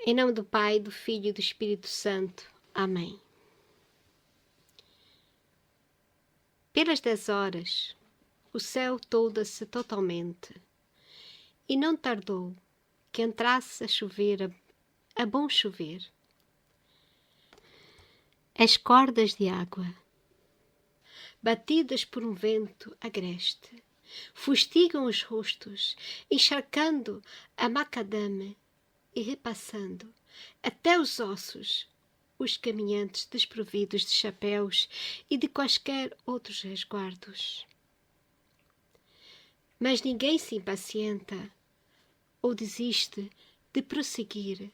Em nome do Pai, do Filho e do Espírito Santo. Amém. Pelas 10 horas, o céu tolda-se totalmente, e não tardou que entrasse a chover, a bom chover. As cordas de água, batidas por um vento agreste, fustigam os rostos, encharcando a macadame e repassando até os ossos os caminhantes desprovidos de chapéus e de quaisquer outros resguardos. Mas ninguém se impacienta ou desiste de prosseguir.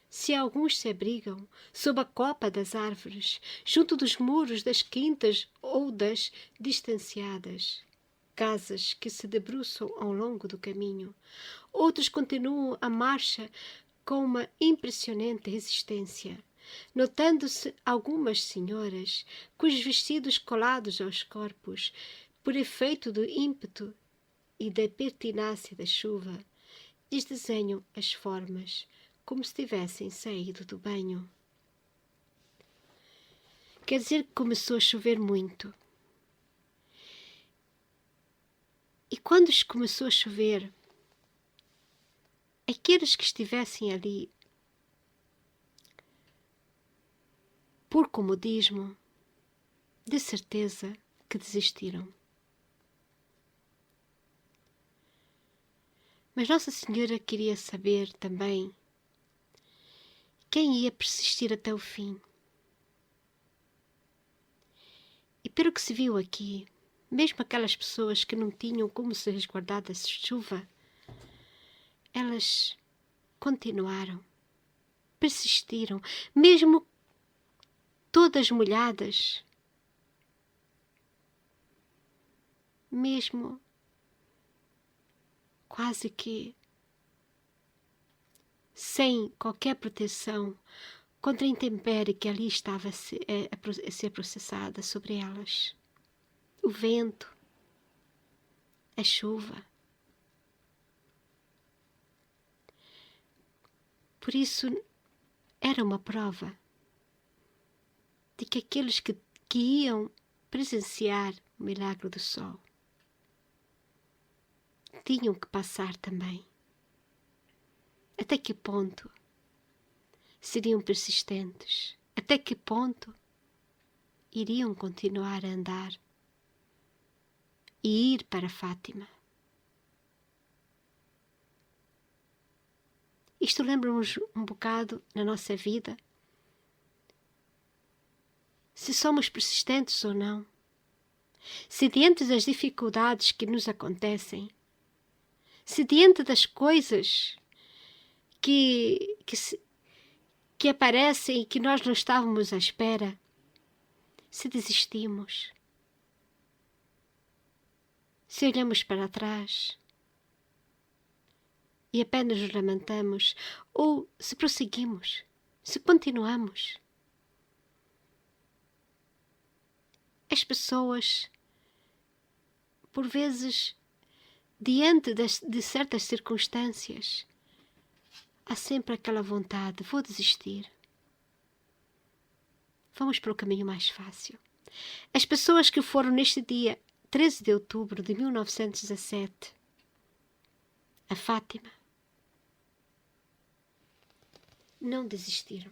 Se alguns se abrigam sob a copa das árvores, junto dos muros das quintas ou das distanciadas casas que se debruçam ao longo do caminho, outros continuam a marcha com uma impressionante resistência, notando-se algumas senhoras cujos vestidos colados aos corpos, por efeito do ímpeto e da pertinácia da chuva, lhes desenham as formas como se tivessem saído do banho. Quer dizer que começou a chover muito. E quando começou a chover, aqueles que estivessem ali por comodismo, de certeza que desistiram. Mas Nossa Senhora queria saber também quem ia persistir até o fim. E pelo que se viu aqui, mesmo aquelas pessoas que não tinham como se resguardar da chuva, elas continuaram, persistiram, mesmo todas molhadas, mesmo quase que sem qualquer proteção contra a intempérie que ali estava a ser processada sobre elas. O vento, a chuva. Por isso, era uma prova de que aqueles que iam presenciar o milagre do sol tinham que passar também. Até que ponto seriam persistentes? Até que ponto iriam continuar a andar e ir para Fátima? Isto lembra-nos um bocado na nossa vida, se somos persistentes ou não, se diante das dificuldades que nos acontecem, se diante das coisas que aparecem e que nós não estávamos à espera, se desistimos, se olhamos para trás e apenas nos lamentamos, ou se prosseguimos, se continuamos. As pessoas, por vezes, diante de certas circunstâncias, há sempre aquela vontade, vou desistir. Vamos para o caminho mais fácil. As pessoas que foram neste dia 13 de outubro de 1917 a Fátima não desistiram.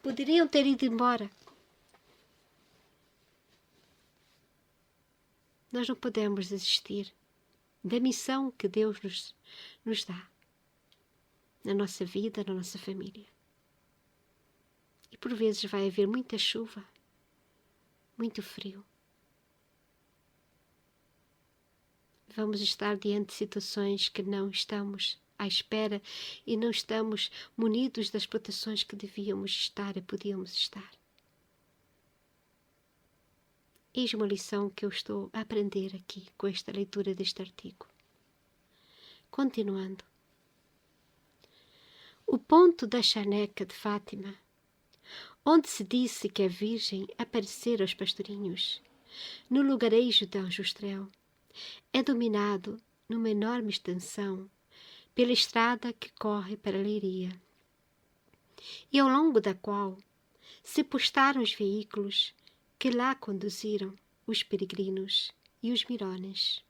Poderiam ter ido embora. Nós não podemos desistir da missão que Deus nos dá na nossa vida, na nossa família. E por vezes vai haver muita chuva, muito frio. Vamos estar diante de situações que não estamos à espera e não estamos munidos das proteções que devíamos estar e podíamos estar. Eis uma lição que eu estou a aprender aqui com esta leitura deste artigo. Continuando. O ponto da chaneca de Fátima, onde se disse que a Virgem aparecera aos pastorinhos, no lugarejo de Aljustrel, é dominado numa enorme extensão pela estrada que corre para Leiria, e ao longo da qual se postaram os veículos que lá conduziram os peregrinos e os mirones.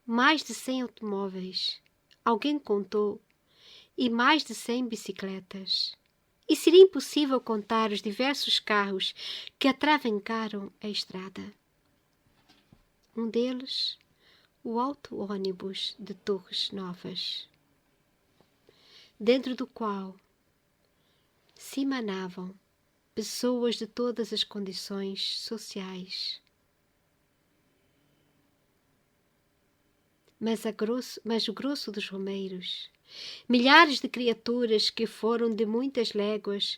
Mais de 100 automóveis, alguém contou, e mais de 100 bicicletas. E seria impossível contar os diversos carros que atravancaram a estrada. Um deles, o auto-ônibus de Torres Novas, dentro do qual se emanavam pessoas de todas as condições sociais. Mas o grosso dos romeiros, milhares de criaturas que foram de muitas léguas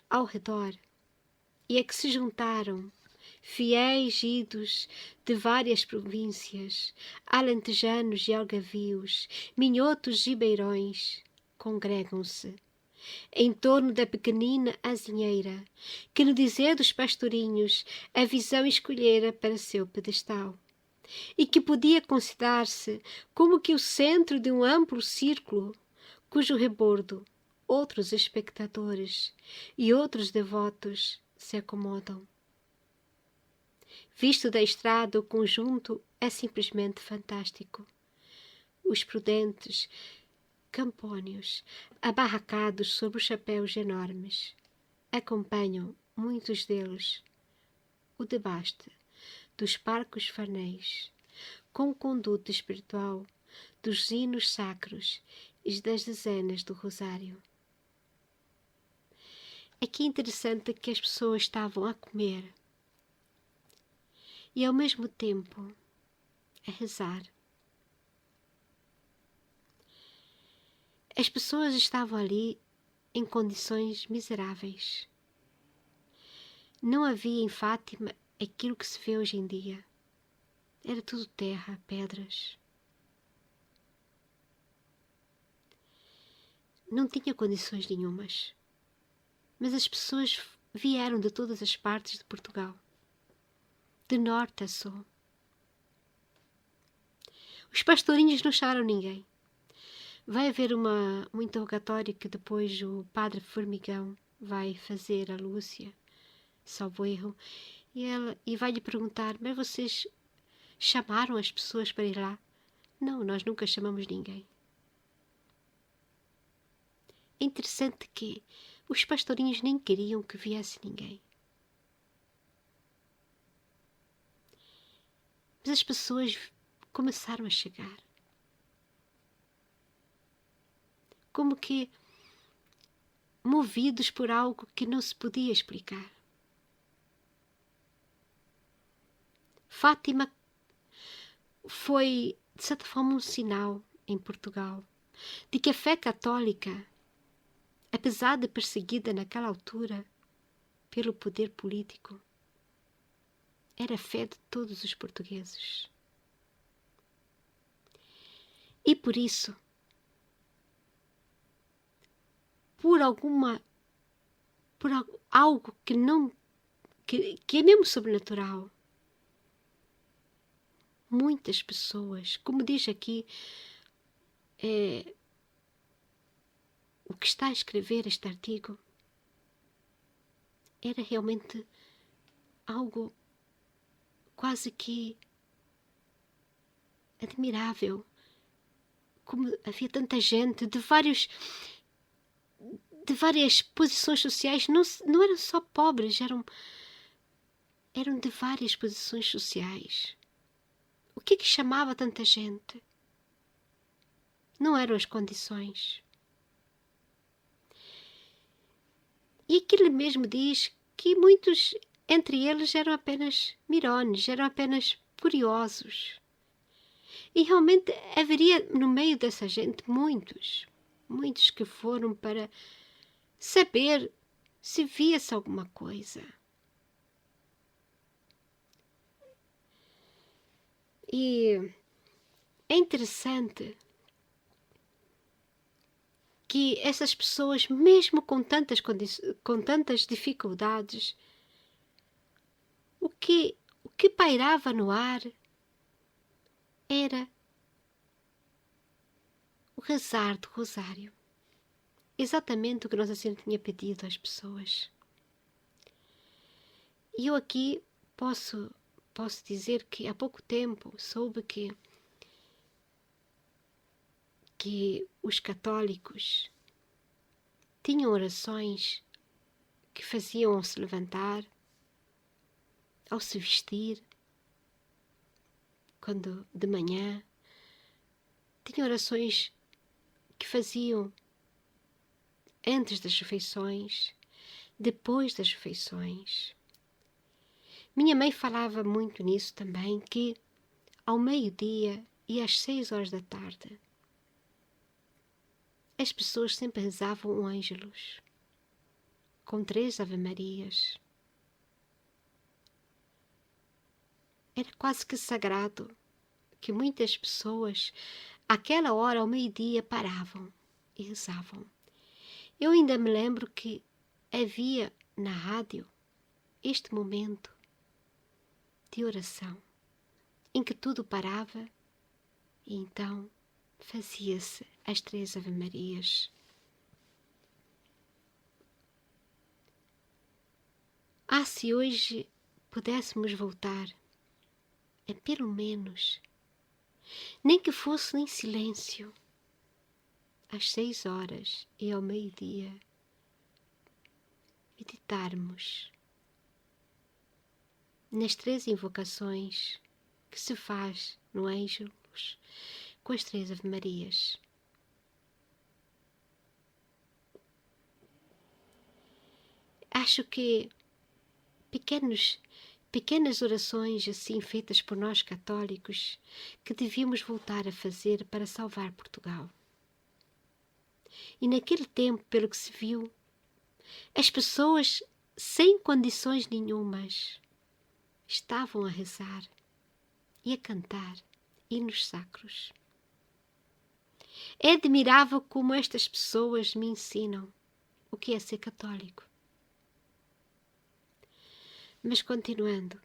ao redor e a que se juntaram, fiéis idos de várias províncias, alentejanos e algavios, minhotos e beirões, congregam-se em torno da pequenina azinheira, que no dizer dos pastorinhos a visão escolhera para seu pedestal, e que podia considerar-se como que o centro de um amplo círculo, cujo rebordo outros espectadores e outros devotos se acomodam. Visto da estrada, o conjunto é simplesmente fantástico. Os prudentes campônios, abarracados sobre os chapéus enormes, acompanham, muitos deles, o debaste dos parcos farnéis, com o conduto espiritual dos hinos sacros e das dezenas do rosário. Aqui é interessante que as pessoas estavam a comer e ao mesmo tempo a rezar. As pessoas estavam ali em condições miseráveis. Não havia em Fátima aquilo que se vê hoje em dia. Era tudo terra, pedras. Não tinha condições nenhumas. Mas as pessoas vieram de todas as partes de Portugal, de norte a sul. Os pastorinhos não acharam ninguém. Vai haver um interrogatório que depois o padre Formigão vai fazer a Lúcia, salvo erro, e vai lhe perguntar: mas vocês chamaram as pessoas para ir lá? Não, nós nunca chamamos ninguém. É interessante que os pastorinhos nem queriam que viesse ninguém. Mas as pessoas começaram a chegar. Como que movidos por algo que não se podia explicar. Fátima foi, de certa forma, um sinal em Portugal de que a fé católica, apesar de perseguida naquela altura pelo poder político, era a fé de todos os portugueses. E por isso, por algo que é mesmo sobrenatural, muitas pessoas, como diz aqui, o que está a escrever este artigo, era realmente algo quase que admirável. Como havia tanta gente de várias posições sociais, não eram só pobres, eram de várias posições sociais. O que chamava tanta gente? Não eram as condições. E aquilo mesmo diz que muitos entre eles eram apenas mirones, eram apenas curiosos. E realmente haveria no meio dessa gente muitos que foram para saber se via-se alguma coisa. E é interessante que essas pessoas, mesmo com tantas dificuldades, o que pairava no ar era o rezar do rosário. Exatamente o que Nossa Senhora tinha pedido às pessoas. E eu aqui posso dizer que há pouco tempo soube que os católicos tinham orações que faziam ao se levantar, ao se vestir, quando de manhã, tinham orações que faziam antes das refeições, depois das refeições. Minha mãe falava muito nisso também, que ao meio-dia e às 6 horas da tarde, as pessoas sempre rezavam o Ângelus, com 3 Ave-Marias. Era quase que sagrado, que muitas pessoas, àquela hora, ao meio-dia, paravam e rezavam. Eu ainda me lembro que havia na rádio este momento de oração, em que tudo parava e então fazia-se as 3 Ave-Marias. Se hoje pudéssemos voltar, pelo menos, nem que fosse em silêncio, às 6 horas e ao meio-dia, meditarmos nas 3 invocações que se faz no Ângelus com as 3 Ave-Marias. Acho que pequenas orações assim feitas por nós católicos que devíamos voltar a fazer para salvar Portugal. E naquele tempo, pelo que se viu, as pessoas sem condições nenhumas estavam a rezar e a cantar hinos sacros. É admirável como estas pessoas me ensinam o que é ser católico. Mas continuando,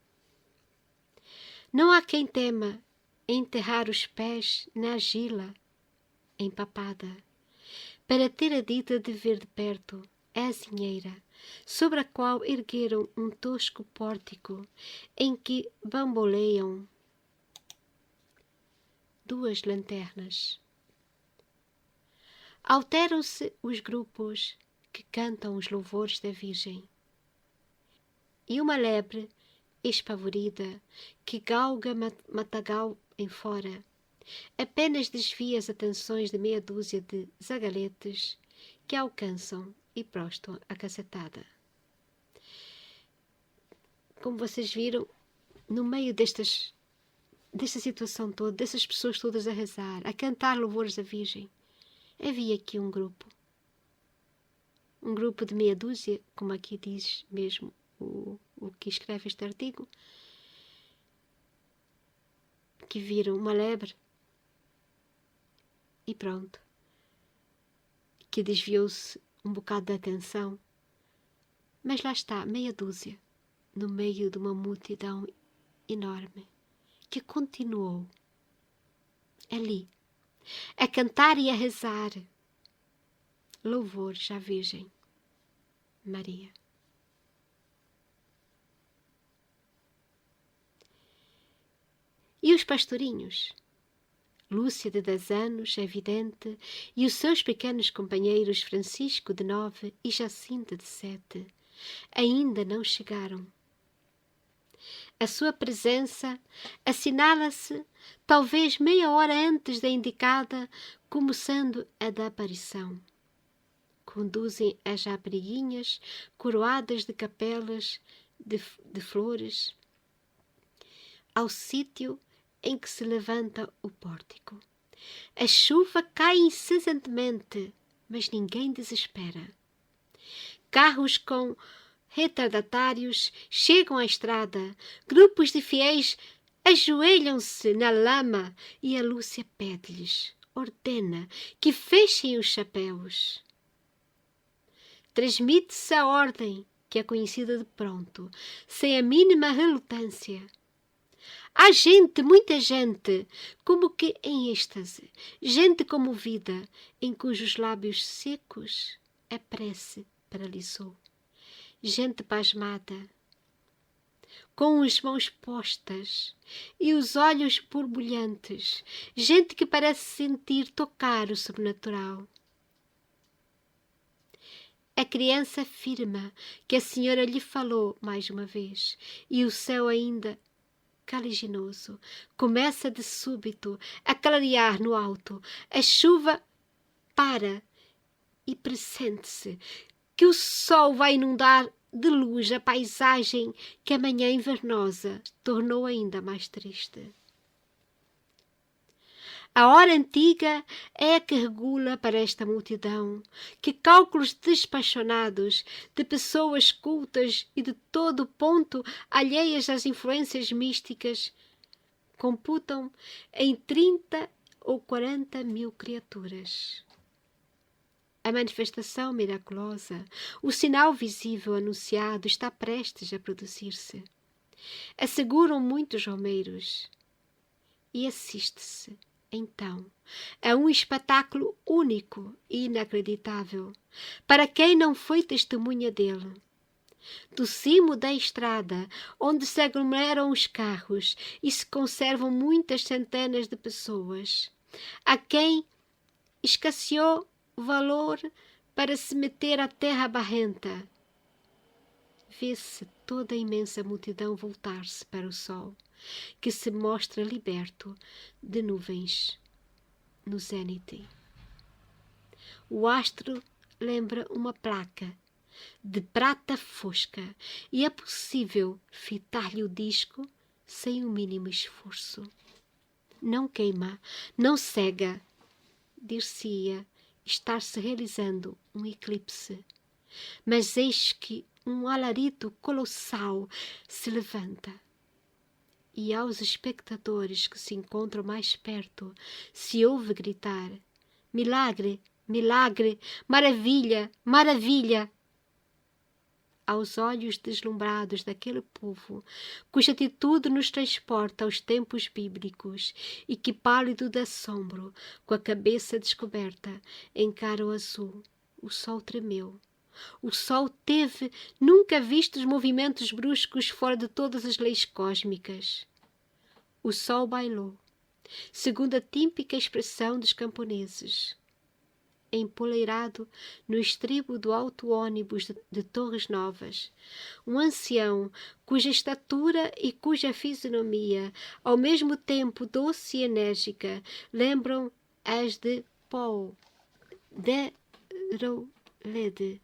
não há quem tema enterrar os pés na argila empapada, para ter a dita de ver de perto a azinheira, sobre a qual ergueram um tosco pórtico em que bamboleiam 2 lanternas. Alteram-se os grupos que cantam os louvores da Virgem. E uma lebre espavorida que galga matagal em fora apenas desvia as atenções de meia dúzia de zagaletes que alcançam e prostam a cacetada. Como vocês viram, no meio desta situação toda, dessas pessoas todas a rezar, a cantar louvores à Virgem, havia aqui um grupo de meia dúzia, como aqui diz mesmo o que escreve este artigo, que viram uma lebre e pronto, que desviou-se um bocado da atenção, mas lá está, meia dúzia, no meio de uma multidão enorme, que continuou ali, a cantar e a rezar louvores à Virgem Maria. E os pastorinhos? Lúcia, de 10 anos, é vidente, e os seus pequenos companheiros Francisco, de 9, e Jacinta, de 7, ainda não chegaram. A sua presença assinala-se talvez meia hora antes da indicada como sendo a da aparição. Conduzem as abriguinhas coroadas de capelas de flores ao sítio em que se levanta o pórtico. A chuva cai incessantemente, mas ninguém desespera. Carros com retardatários chegam à estrada, grupos de fiéis ajoelham-se na lama e a Lúcia pede-lhes, ordena que fechem os chapéus. Transmite-se a ordem, que é conhecida de pronto, sem a mínima relutância. Há gente, muita gente, como que em êxtase, gente comovida, em cujos lábios secos a prece paralisou. Gente pasmada, com as mãos postas e os olhos borbulhantes, gente que parece sentir tocar o sobrenatural. A criança afirma que a senhora lhe falou mais uma vez, e o céu ainda caliginoso começa de súbito a clarear no alto. A chuva para e pressente-se que o sol vai inundar de luz a paisagem que a manhã invernosa tornou ainda mais triste. A hora antiga é a que regula para esta multidão, que cálculos despaixonados de pessoas cultas e de todo ponto alheias às influências místicas computam em 30 ou 40 mil criaturas. A manifestação miraculosa, o sinal visível anunciado está prestes a produzir-se. Asseguram muitos romeiros e assiste-se então a um espetáculo único e inacreditável para quem não foi testemunha dele. Do cimo da estrada, onde se aglomeram os carros e se conservam muitas centenas de pessoas, a quem escasseou valor para se meter à terra barrenta, vê-se toda a imensa multidão voltar-se para o sol, que se mostra liberto de nuvens no zênite. O astro lembra uma placa de prata fosca e é possível fitar-lhe o disco sem o mínimo esforço. Não queima, não cega, dir-se-ia estar-se realizando um eclipse. Mas eis que um alarido colossal se levanta e aos espectadores que se encontram mais perto se ouve gritar: milagre, milagre, maravilha, maravilha! Aos olhos deslumbrados daquele povo, cuja atitude nos transporta aos tempos bíblicos e que, pálido de assombro, com a cabeça descoberta, encara o azul, o sol tremeu. O sol teve nunca vistos movimentos bruscos fora de todas as leis cósmicas. O sol bailou, segundo a típica expressão dos camponeses, empoleirado no estribo do alto ônibus de Torres Novas, um ancião cuja estatura e cuja fisionomia, ao mesmo tempo doce e enérgica, lembram as de Paul Déroulède,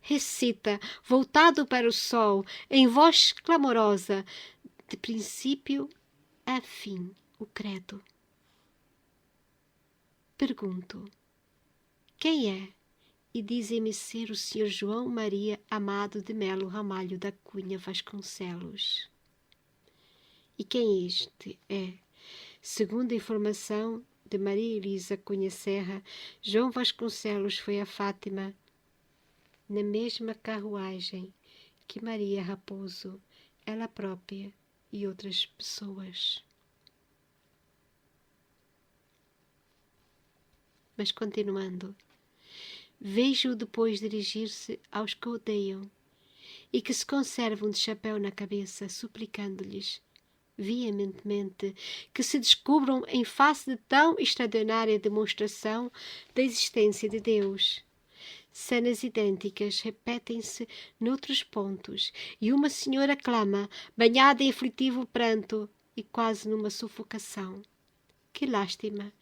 recita, voltado para o sol, em voz clamorosa, de princípio a fim, o credo. Pergunto: quem é? E dizem-me ser o Sr. João Maria Amado de Melo Ramalho da Cunha Vasconcelos. E quem este é? Segundo a informação de Maria Elisa Cunha Serra, João Vasconcelos foi a Fátima na mesma carruagem que Maria Raposo, ela própria e outras pessoas. Mas continuando, vejo-o depois dirigir-se aos que odeiam e que se conservam de chapéu na cabeça, suplicando-lhes veementemente que se descubram em face de tão extraordinária demonstração da existência de Deus. Cenas idênticas repetem-se noutros pontos, e uma senhora clama, banhada em aflitivo pranto e quase numa sufocação: que lástima!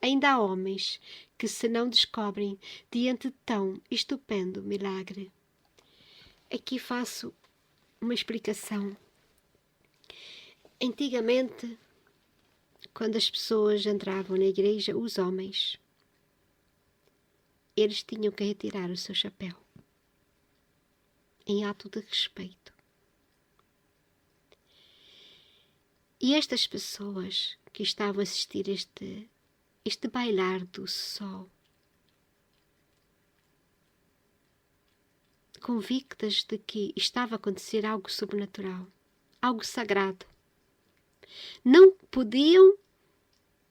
Ainda há homens que se não descobrem diante de tão estupendo milagre. Aqui faço uma explicação. Antigamente, quando as pessoas entravam na igreja, os homens, eles tinham que retirar o seu chapéu, em ato de respeito. E estas pessoas que estavam a assistir este bailar do sol, convictas de que estava a acontecer algo sobrenatural, algo sagrado, Não podiam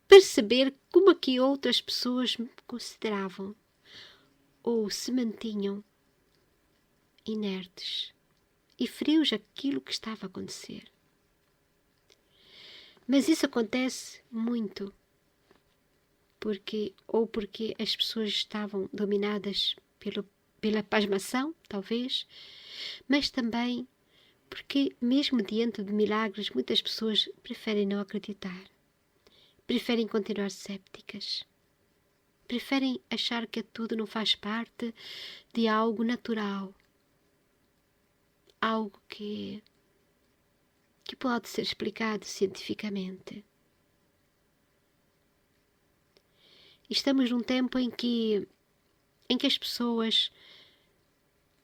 perceber como que outras pessoas me consideravam ou se mantinham inertes e frios àquilo que estava a acontecer. Mas isso acontece muito porque as pessoas estavam dominadas pela pasmação, talvez, mas também porque mesmo diante de milagres muitas pessoas preferem não acreditar, preferem continuar cépticas, preferem achar que tudo não faz parte de algo natural, algo que pode ser explicado cientificamente. Estamos num tempo em que as pessoas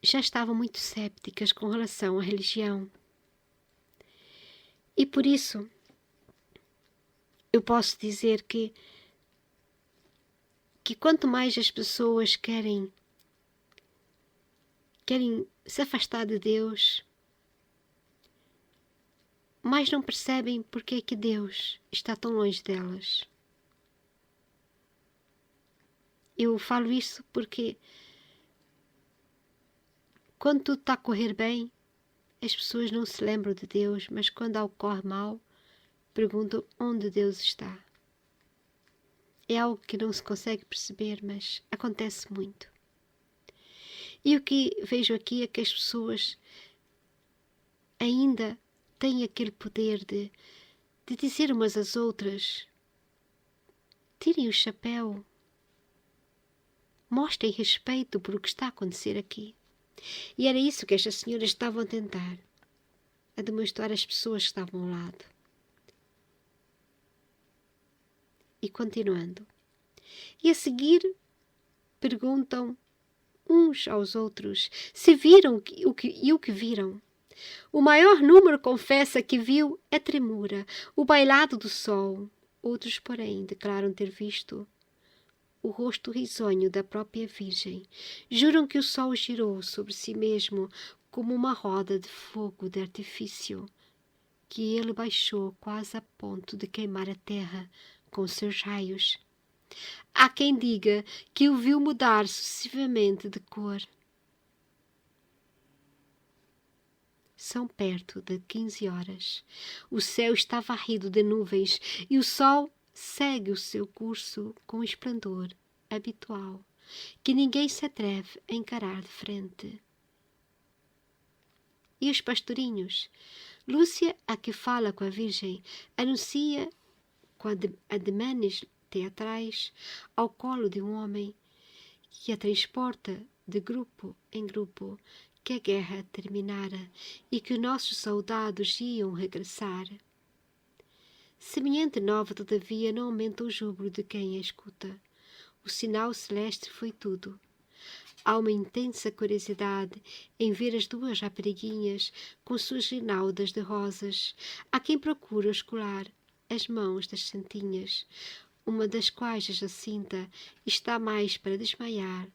já estavam muito cépticas com relação à religião. E por isso, eu posso dizer que quanto mais as pessoas querem se afastar de Deus, mais não percebem porque é que Deus está tão longe delas. Eu falo isso porque quando tudo está a correr bem, as pessoas não se lembram de Deus, mas quando algo corre mal, perguntam onde Deus está. É algo que não se consegue perceber, mas acontece muito. E o que vejo aqui é que as pessoas ainda têm aquele poder de dizer umas às outras: tirem o chapéu, mostrem respeito por o que está a acontecer aqui. E era isso que estas senhoras estavam a tentar, a demonstrar às pessoas que estavam ao lado. E continuando. E a seguir perguntam uns aos outros se viram o que viram. O maior número confessa que viu a tremura, o bailado do sol. Outros, porém, declaram ter visto o rosto risonho da própria Virgem. Juram que o sol girou sobre si mesmo como uma roda de fogo de artifício, que ele baixou quase a ponto de queimar a terra com seus raios. Há quem diga que o viu mudar sucessivamente de cor. São perto de 15 horas. O céu está varrido de nuvens e o sol segue o seu curso com o esplendor habitual, que ninguém se atreve a encarar de frente. E os pastorinhos? Lúcia, a que fala com a Virgem, anuncia com ademanes teatrais ao colo de um homem que a transporta de grupo em grupo, que a guerra terminara e que os nossos soldados iam regressar. Semelhante nova, todavia, não aumenta o júbilo de quem a escuta. O sinal celeste foi tudo. Há uma intensa curiosidade em ver as duas rapariguinhas com suas grinaldas de rosas. Há quem procura escolar as mãos das santinhas, uma das quais, a Jacinta, está mais para desmaiar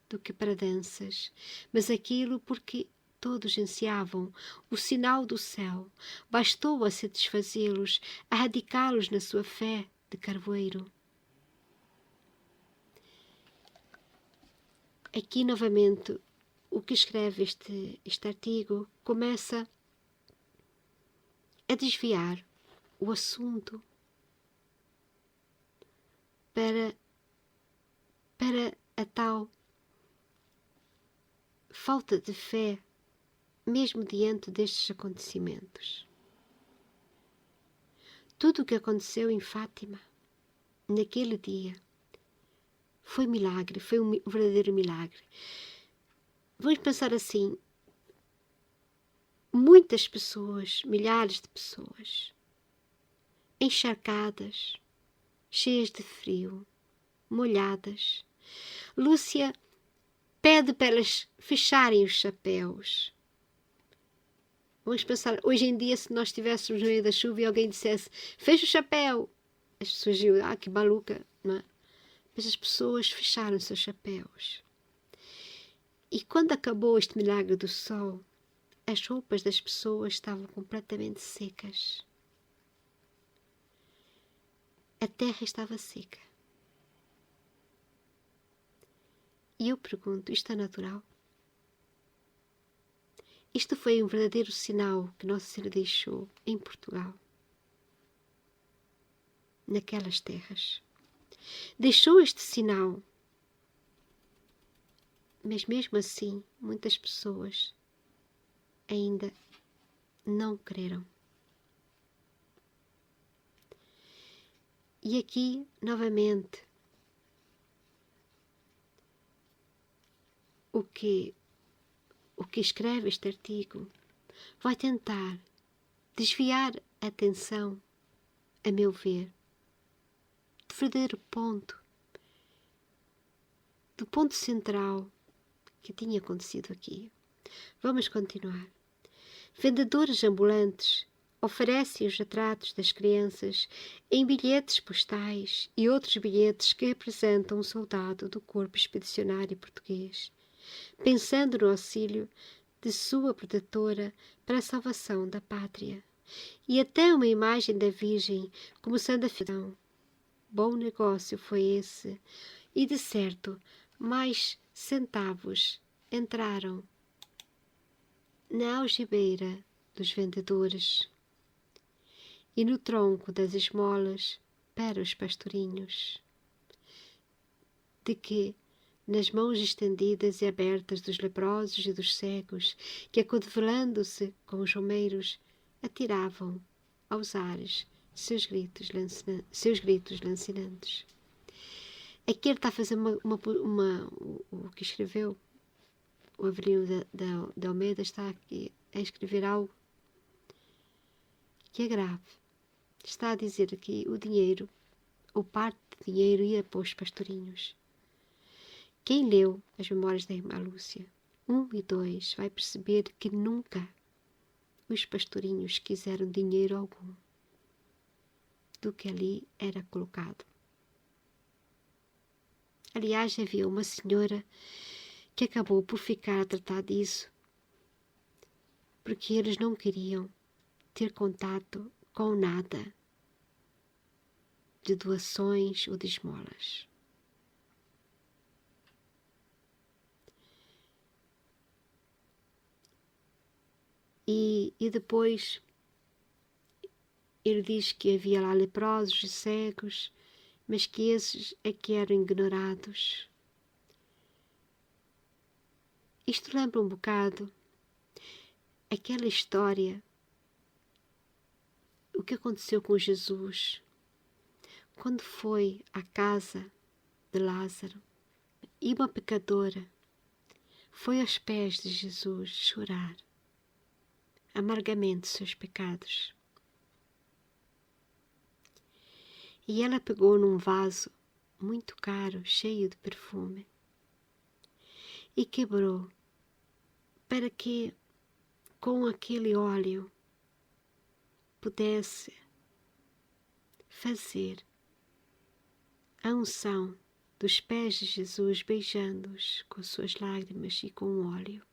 do que para danças, mas aquilo porque todos ansiavam o sinal do céu, bastou a satisfazê-los, a radicá-los na sua fé de carvoeiro. Aqui, novamente, o que escreve este artigo começa a desviar o assunto para a tal falta de fé, mesmo diante destes acontecimentos. Tudo o que aconteceu em Fátima, naquele dia, foi milagre, foi um verdadeiro milagre. Vamos pensar assim, muitas pessoas, milhares de pessoas, encharcadas, cheias de frio, molhadas. Lúcia pede para elas fecharem os chapéus. Vamos pensar, hoje em dia, se nós estivéssemos no meio da chuva e alguém dissesse, fecha o chapéu, as pessoas diziam, que maluca, não é? Mas as pessoas fecharam seus chapéus. E quando acabou este milagre do sol, as roupas das pessoas estavam completamente secas. a terra estava seca. E eu pergunto, isto é natural? Isto foi um verdadeiro sinal que Nossa Senhora deixou em Portugal, naquelas terras. Deixou este sinal, mas mesmo assim, muitas pessoas ainda não creram. E aqui, novamente, o que escreve este artigo vai tentar desviar a atenção, a meu ver, do verdadeiro ponto, do ponto central que tinha acontecido aqui. Vamos continuar. Vendedores ambulantes oferecem os retratos das crianças em bilhetes postais e outros bilhetes que representam um soldado do Corpo Expedicionário Português, pensando no auxílio de sua protetora para a salvação da pátria, e até uma imagem da Virgem como sendo a fidão. Bom negócio foi esse, e de certo mais centavos entraram na algibeira dos vendedores e no tronco das esmolas para os pastorinhos, de que, nas mãos estendidas e abertas dos leprosos e dos cegos, que acotovelando-se com os romeiros, atiravam aos ares seus gritos lancinantes. Aqui ele está a fazer o que escreveu, o Avelino de Almeida está aqui a escrever algo que é grave. Está a dizer aqui o dinheiro, ou parte de dinheiro, ia para os pastorinhos. Quem leu as memórias da irmã Lúcia 1 e 2 vai perceber que nunca os pastorinhos quiseram dinheiro algum do que ali era colocado. Aliás, havia uma senhora que acabou por ficar a tratar disso, porque eles não queriam ter contato com nada de doações ou de esmolas. E depois ele diz que havia lá leprosos e cegos, mas que esses é que eram ignorados. Isto lembra um bocado aquela história, o que aconteceu com Jesus, quando foi à casa de Lázaro e uma pecadora foi aos pés de Jesus chorar amargamente seus pecados. E ela pegou num vaso muito caro, cheio de perfume, e quebrou, para que com aquele óleo pudesse fazer a unção dos pés de Jesus, beijando-os com suas lágrimas e com o óleo.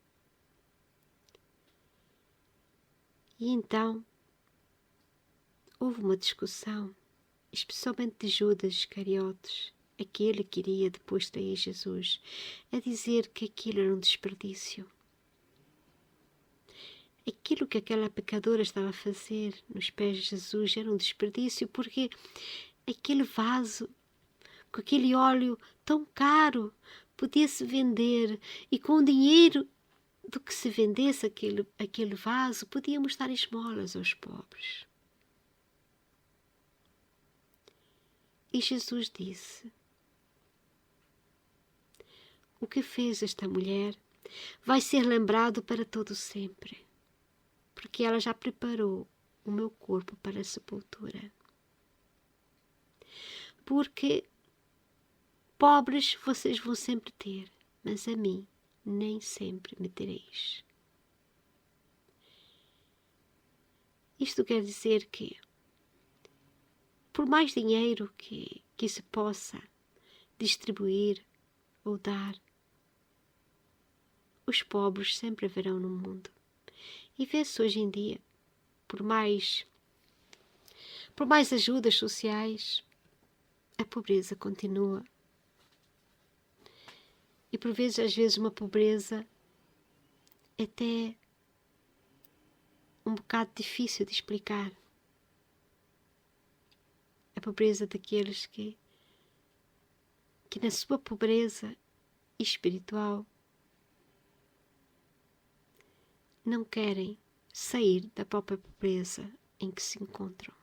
E então houve uma discussão, especialmente de Judas Iscariotes, aquele que iria depois trair Jesus, a dizer que aquilo era um desperdício. Aquilo que aquela pecadora estava a fazer nos pés de Jesus era um desperdício, porque aquele vaso, com aquele óleo tão caro, podia-se vender, e com o dinheiro do que se vendesse aquele vaso, podíamos dar esmolas aos pobres. E Jesus disse: o que fez esta mulher vai ser lembrado para todo sempre, porque ela já preparou o meu corpo para a sepultura. Porque pobres vocês vão sempre ter, mas a mim nem sempre me tereis. Isto quer dizer que, por mais dinheiro que se possa distribuir ou dar, os pobres sempre haverão no mundo. E vê-se hoje em dia, por mais ajudas sociais, a pobreza continua. E por vezes, às vezes, uma pobreza até um bocado difícil de explicar. A pobreza daqueles que na sua pobreza espiritual não querem sair da própria pobreza em que se encontram.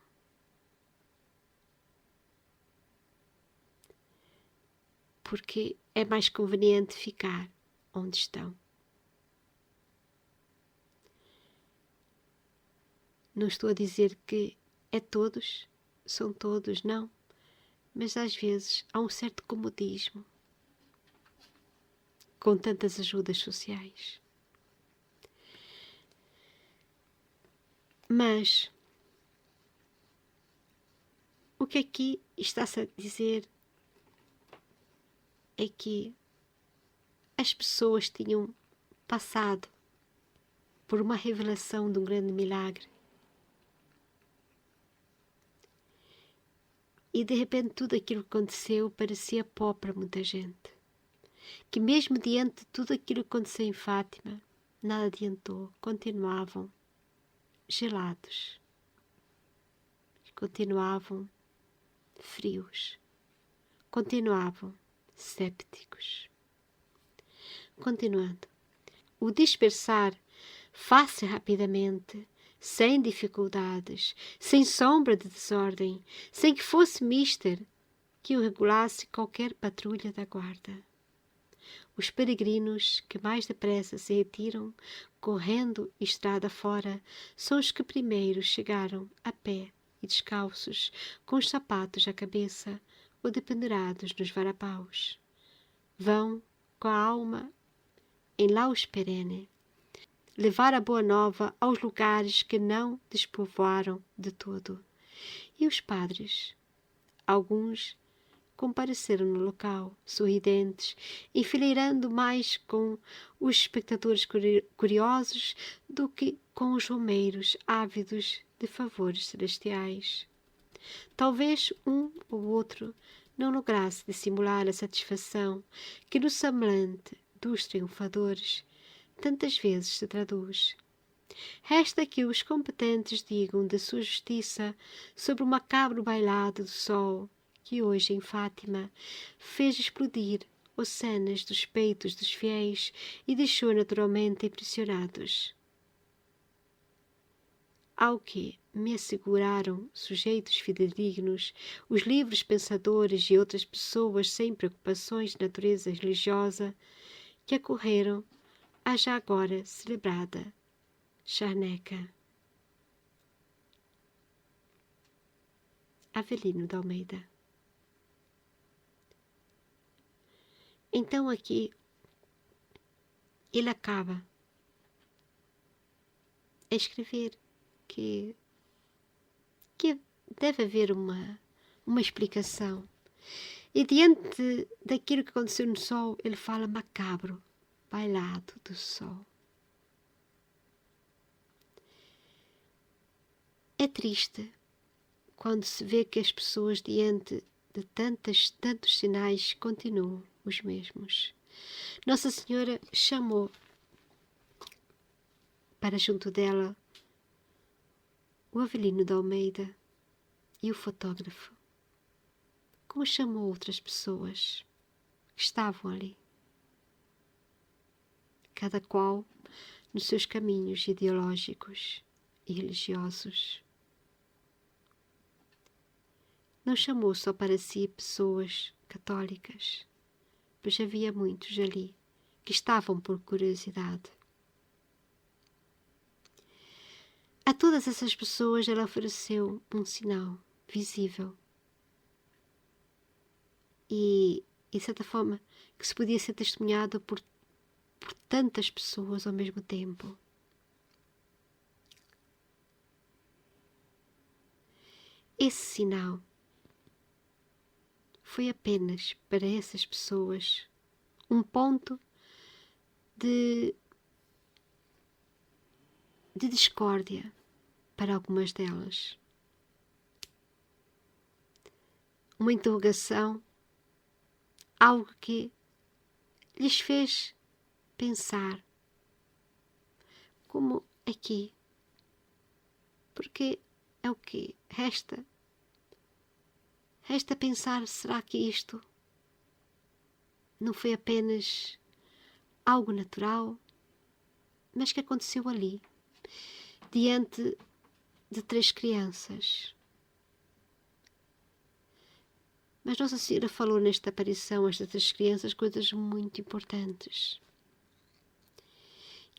Porque é mais conveniente ficar onde estão. Não estou a dizer que é todos, são todos, não. Mas às vezes há um certo comodismo com tantas ajudas sociais. Mas o que aqui está-se a dizer é que as pessoas tinham passado por uma revelação de um grande milagre. E de repente tudo aquilo que aconteceu parecia pó para muita gente. Que mesmo diante de tudo aquilo que aconteceu em Fátima, nada adiantou, continuavam gelados, continuavam frios, continuavam sépticos. Continuando, o dispersar faz-se rapidamente, sem dificuldades, sem sombra de desordem, sem que fosse mister que o regulasse qualquer patrulha da guarda. Os peregrinos que mais depressa se retiram, correndo estrada fora, são os que primeiro chegaram a pé e descalços, com os sapatos à cabeça ou dependurados nos varapaus. Vão com a alma em laus perene, levar a boa nova aos lugares que não despovoaram de todo. E os padres, alguns, compareceram no local, sorridentes, enfileirando mais com os espectadores curiosos do que com os romeiros ávidos de favores celestiais. Talvez um ou outro não lograsse dissimular a satisfação que no semblante dos triunfadores tantas vezes se traduz. Resta que os competentes digam da sua justiça sobre o macabro bailado do sol que hoje em Fátima fez explodir oceanas dos peitos dos fiéis e deixou naturalmente impressionados. Ao que me asseguraram sujeitos fidedignos, os livres pensadores e outras pessoas sem preocupações de natureza religiosa que acorreram à já agora celebrada charneca. Avelino de Almeida. Então aqui ele acaba a escrever que deve haver uma explicação. E diante daquilo que aconteceu no sol, ele fala macabro, bailado do sol. É triste quando se vê que as pessoas diante de tantos sinais continuam os mesmos. Nossa Senhora chamou para junto dela o Avelino de Almeida e o fotógrafo, como chamou outras pessoas que estavam ali, cada qual nos seus caminhos ideológicos e religiosos. Não chamou só para si pessoas católicas, pois havia muitos ali que estavam por curiosidade. A todas essas pessoas ela ofereceu um sinal visível e, de certa forma, que se podia ser testemunhado por tantas pessoas ao mesmo tempo. Esse sinal foi apenas para essas pessoas um ponto de discórdia para algumas delas. uma interrogação, algo que lhes fez pensar, como aqui, porque é o que resta. Resta pensar, será que isto não foi apenas algo natural, mas que aconteceu ali, diante de 3 crianças? Mas Nossa Senhora falou nesta aparição, estas 3 crianças, coisas muito importantes.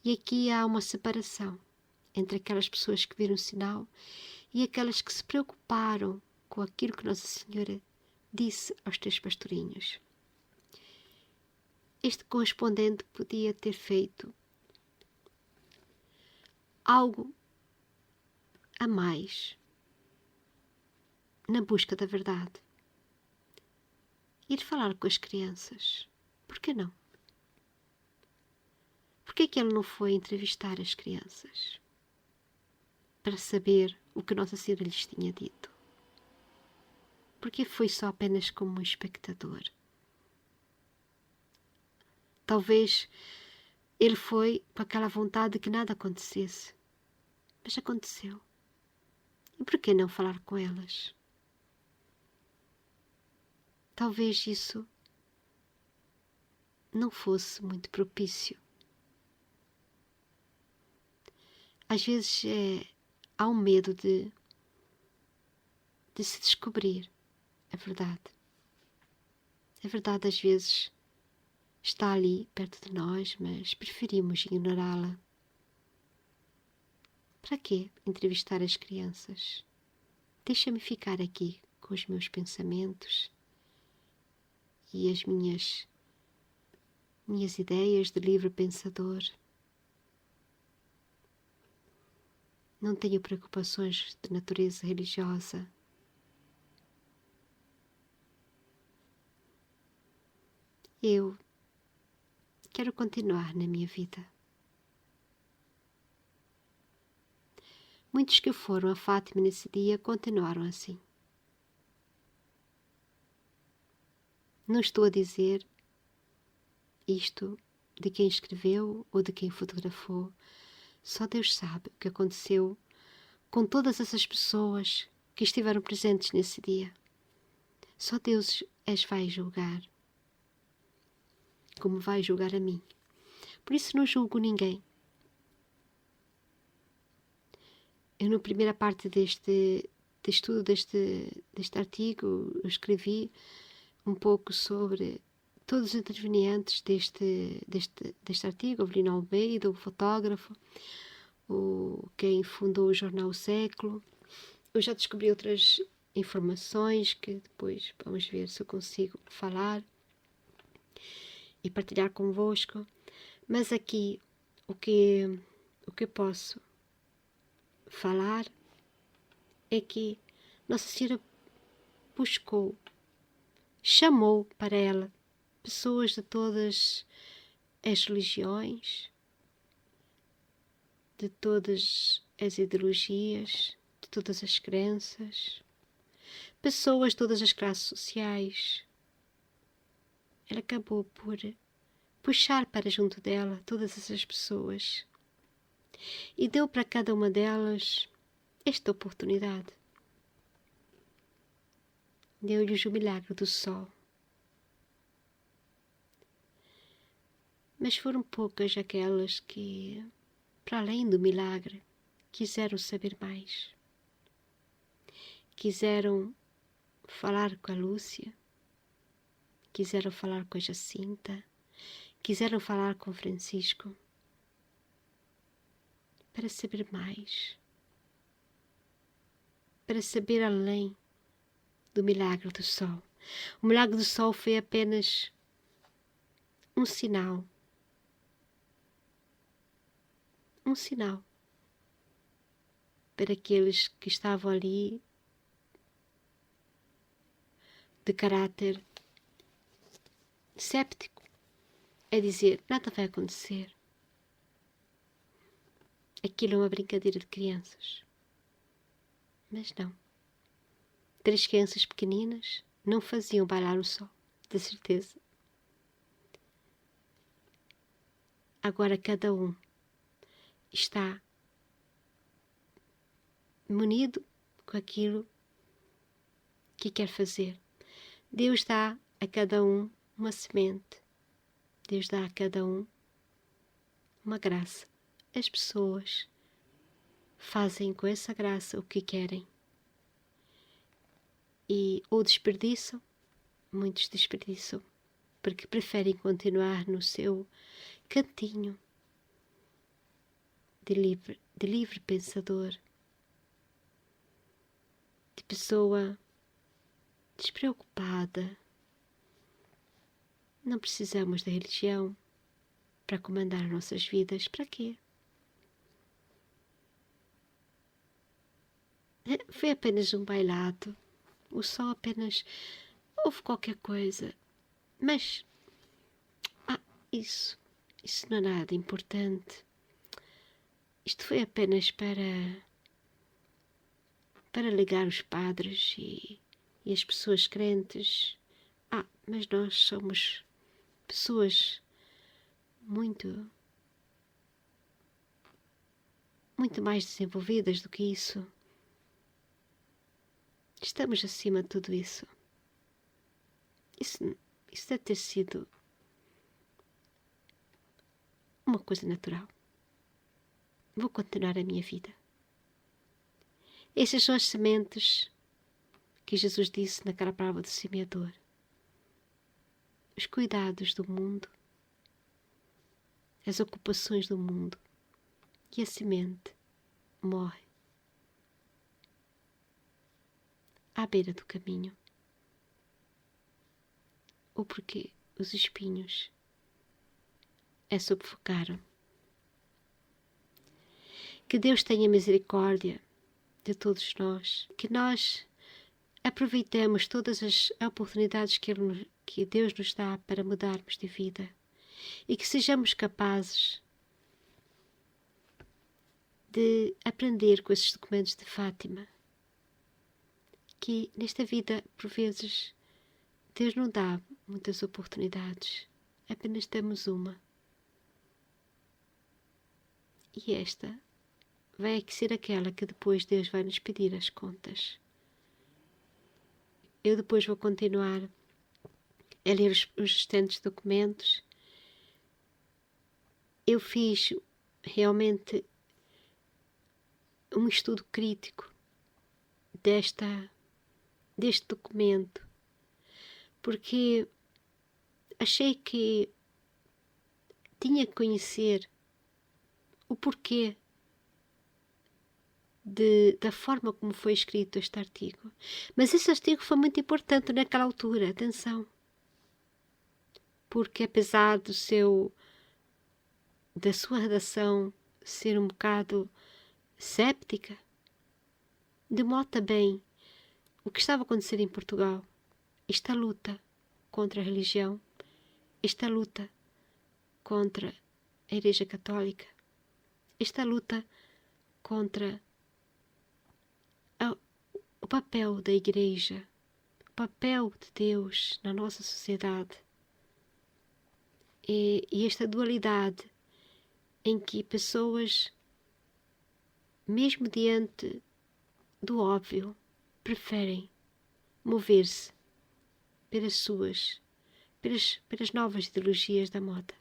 E aqui há uma separação entre aquelas pessoas que viram o sinal e aquelas que se preocuparam com aquilo que Nossa Senhora disse aos 3 pastorinhos. Este correspondente podia ter feito algo a mais na busca da verdade. Ir falar com as crianças. Por que não? Por que é que ele não foi entrevistar as crianças? Para saber o que Nossa Senhora lhes tinha dito. Porque foi só apenas como um espectador. Talvez ele foi com aquela vontade de que nada acontecesse. Mas aconteceu. E por que não falar com elas? Talvez isso não fosse muito propício. Às vezes há um medo de se descobrir a verdade. A verdade às vezes está ali perto de nós, mas preferimos ignorá-la. Para quê entrevistar as crianças? Deixa-me ficar aqui com os meus pensamentos e as minhas ideias de livre pensador. Não tenho preocupações de natureza religiosa. Eu quero continuar na minha vida. Muitos que foram a Fátima nesse dia continuaram assim. Não estou a dizer isto de quem escreveu ou de quem fotografou. Só Deus sabe o que aconteceu com todas essas pessoas que estiveram presentes nesse dia. Só Deus as vai julgar, como vai julgar a mim. Por isso não julgo ninguém. Eu, na primeira parte de estudo deste artigo, eu escrevi um pouco sobre todos os intervenientes deste artigo, o Avelino Almeida, o fotógrafo, quem fundou o jornal O Século. Eu já descobri outras informações que depois vamos ver se eu consigo falar e partilhar convosco. Mas aqui o que posso falar é que Nossa Senhora buscou, chamou para ela pessoas de todas as religiões, de todas as ideologias, de todas as crenças, pessoas de todas as classes sociais. Ela acabou por puxar para junto dela todas essas pessoas e deu para cada uma delas esta oportunidade. Deu-lhes o milagre do sol. Mas foram poucas aquelas que, para além do milagre, quiseram saber mais. Quiseram falar com a Lúcia, quiseram falar com a Jacinta, quiseram falar com Francisco, para saber mais, para saber além do milagre do sol. O milagre do sol foi apenas um sinal para aqueles que estavam ali de caráter séptico, a dizer, nada vai acontecer. Aquilo é uma brincadeira de crianças. Mas não. 3 crianças pequeninas, não faziam bailar o sol, de certeza. Agora cada um está munido com aquilo que quer fazer. Deus dá a cada um uma semente. Deus dá a cada um uma graça. As pessoas fazem com essa graça o que querem. E ou desperdiçam, muitos desperdiçam, porque preferem continuar no seu cantinho de livre pensador, de pessoa despreocupada. Não precisamos da religião para comandar nossas vidas. Para quê? Foi apenas um bailado. O sol apenas houve qualquer coisa. Mas isso não é nada importante. Isto foi apenas para ligar os padres e as pessoas crentes. Mas nós somos pessoas muito mais desenvolvidas do que isso. Estamos acima de tudo isso. Isso deve ter sido uma coisa natural. Vou continuar a minha vida. Essas são as sementes que Jesus disse naquela parábola do semeador. Os cuidados do mundo, as ocupações do mundo, e a semente morre à beira do caminho. Ou porque os espinhos a sufocaram. Que Deus tenha misericórdia de todos nós, que nós aproveitemos todas as oportunidades que Deus nos dá para mudarmos de vida e que sejamos capazes de aprender com esses documentos de Fátima, que nesta vida, por vezes, Deus não dá muitas oportunidades, apenas damos uma. E esta vai ser aquela que depois Deus vai nos pedir as contas. Eu depois vou continuar a ler os restantes documentos. Eu fiz realmente um estudo crítico deste documento, porque achei que tinha que conhecer o porquê da forma como foi escrito este artigo. Mas esse artigo foi muito importante naquela altura, atenção, porque apesar da sua redação ser um bocado séptica, denota bem o que estava a acontecer em Portugal. Esta luta contra a religião, esta luta contra a Igreja Católica, esta luta contra o papel da Igreja, o papel de Deus na nossa sociedade, e esta dualidade em que pessoas, mesmo diante do óbvio, preferem mover-se pelas novas ideologias da moda.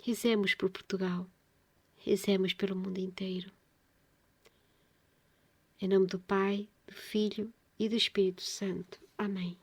Rezemos por Portugal, rezemos pelo mundo inteiro. Em nome do Pai, do Filho e do Espírito Santo. Amém.